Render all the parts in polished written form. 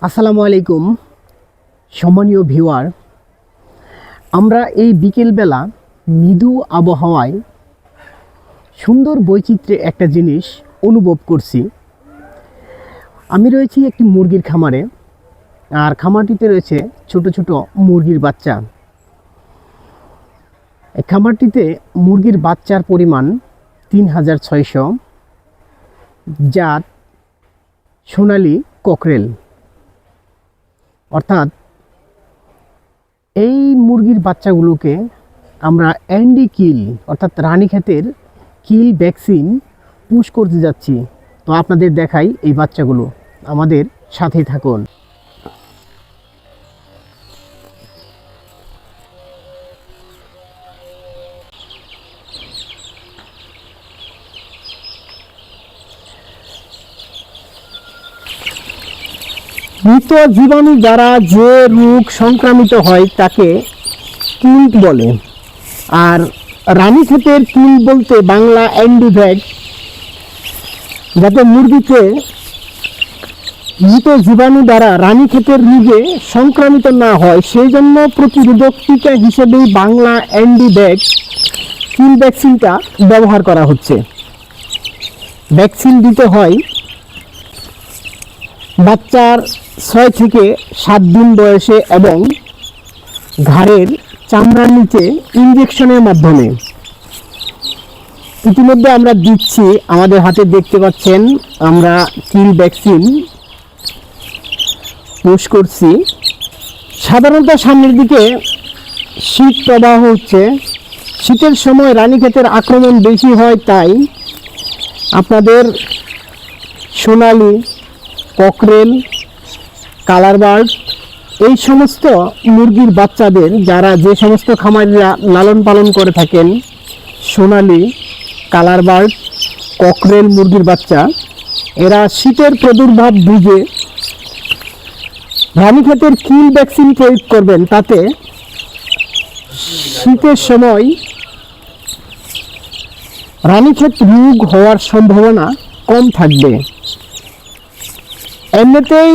আসসালামু আলাইকুম সম্মানীয় ভিউয়ার, আমরা এই বিকেলবেলা মৃদু আবহাওয়ায় সুন্দর বৈচিত্র্যে একটা জিনিস অনুভব করছি। আমি রয়েছি একটি মুরগির খামারে, আর খামারটিতে রয়েছে ছোট ছোট মুরগির বাচ্চা। এই খামারটিতে মুরগির বাচ্চার পরিমাণ 3600, জাত সোনালী ককরেল। অর্থাৎ এই মুরগির বাচ্চাগুলোকে আমরা অ্যান্ডি কিল অর্থাৎ রানীক্ষেতের কিল ভ্যাকসিন পুশ করতে যাচ্ছি। তো আপনাদের দেখাই এই বাচ্চাগুলো, আমাদের সাথেই থাকুন। মৃত জীবাণু দ্বারা যে রোগ সংক্রামিত হয় তাকে কিল্ট বলে। আর রানীক্ষেতের কিল বলতে বাংলা অ্যান্ডিভ্যাক, যাতে মুরগিকে মৃত জীবাণু দ্বারা রানীক্ষেতের রোগে সংক্রামিত না হয় সেই জন্য প্রতিরোধক টিকা হিসেবেই বাংলা অ্যান্ডিভ্যাক কিল ভ্যাকসিনটা ব্যবহার করা হচ্ছে। ভ্যাকসিন দিতে হয় বাচ্চার 6 থেকে 7 দিন বয়সে এবং ঘাড়ের চামড়ার নিচে ইনজেকশনের মাধ্যমে। ইতিমধ্যে আমরা দিচ্ছি, আমাদের হাতে দেখতে পাচ্ছেন আমরা কিল ভ্যাকসিন পুশ করছি। সাধারণত সামনের দিকে শীত প্রবাহ হচ্ছে, শীতের সময় রানীক্ষেতের আক্রমণ বেশি হয়, তাই আপনাদের সোনালী, ককরেল, কালার বার্ড এই সমস্ত মুরগির বাচ্চাদের যারা যে সমস্ত খামারিরা লালন পালন করে থাকেন, সোনালী, কালার বার্ড, ককরেল মুরগির বাচ্চা, এরা শীতের প্রাদুর্ভাব বুঝে রানীক্ষেতের কিল ভ্যাকসিন প্রয়োগ করবেন। তাতে শীতের সময় রানীক্ষেত রোগ হওয়ার সম্ভাবনা কম থাকবে। এমনিতেই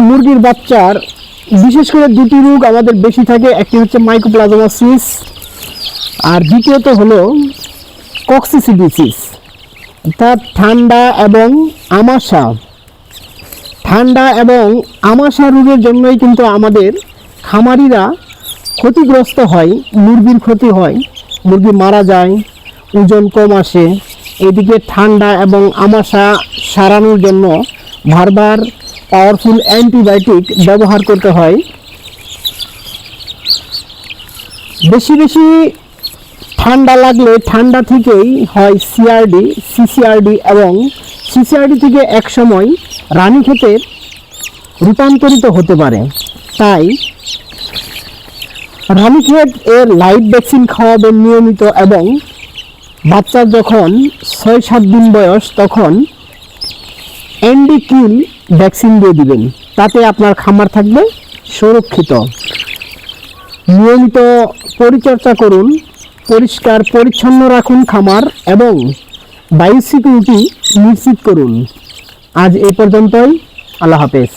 মুরগির বাচ্চার বিশেষ করে দুটি রোগ আমাদের বেশি থাকে, একটি হচ্ছে মাইকোপ্লাজমোসিস আর দ্বিতীয়ত হলো কক্সিসিডিসিস, অর্থাৎ ঠান্ডা এবং আমাশা। ঠান্ডা এবং আমাশা রোগের জন্যই কিন্তু আমাদের খামারিরা ক্ষতিগ্রস্ত হয়, মুরগির ক্ষতি হয়, মুরগি মারা যায়, ওজন কম আসে। এদিকে ঠান্ডা এবং আমাশা সারানোর জন্য বারবার পাওয়ারফুল অ্যান্টিবায়োটিক ব্যবহার করতে হয়। বেশি বেশি ঠান্ডা লাগলে ঠান্ডা থেকেই হয় সিআরডি, সিসিআরডি এবং সিসিআরডি থেকে একসময় রানীক্ষেতের রূপান্তরিত হতে পারে। তাই রানীক্ষেত এর লাইভ ভ্যাকসিন খাওয়াবেন নিয়মিত, এবং বাচ্চার যখন 6-7 দিন বয়স তখন অ্যান্ডি কিল ভ্যাকসিন দিয়ে দিবেন। তাতে আপনার খামার থাকবে সুরক্ষিত। নিয়মিত পরিচর্যা করুন, পরিষ্কার পরিচ্ছন্ন রাখুন খামার এবং বায়োসিকিউরিটি নিশ্চিত করুন। আজ এই পর্যন্তই। আল্লাহ হাফেজ।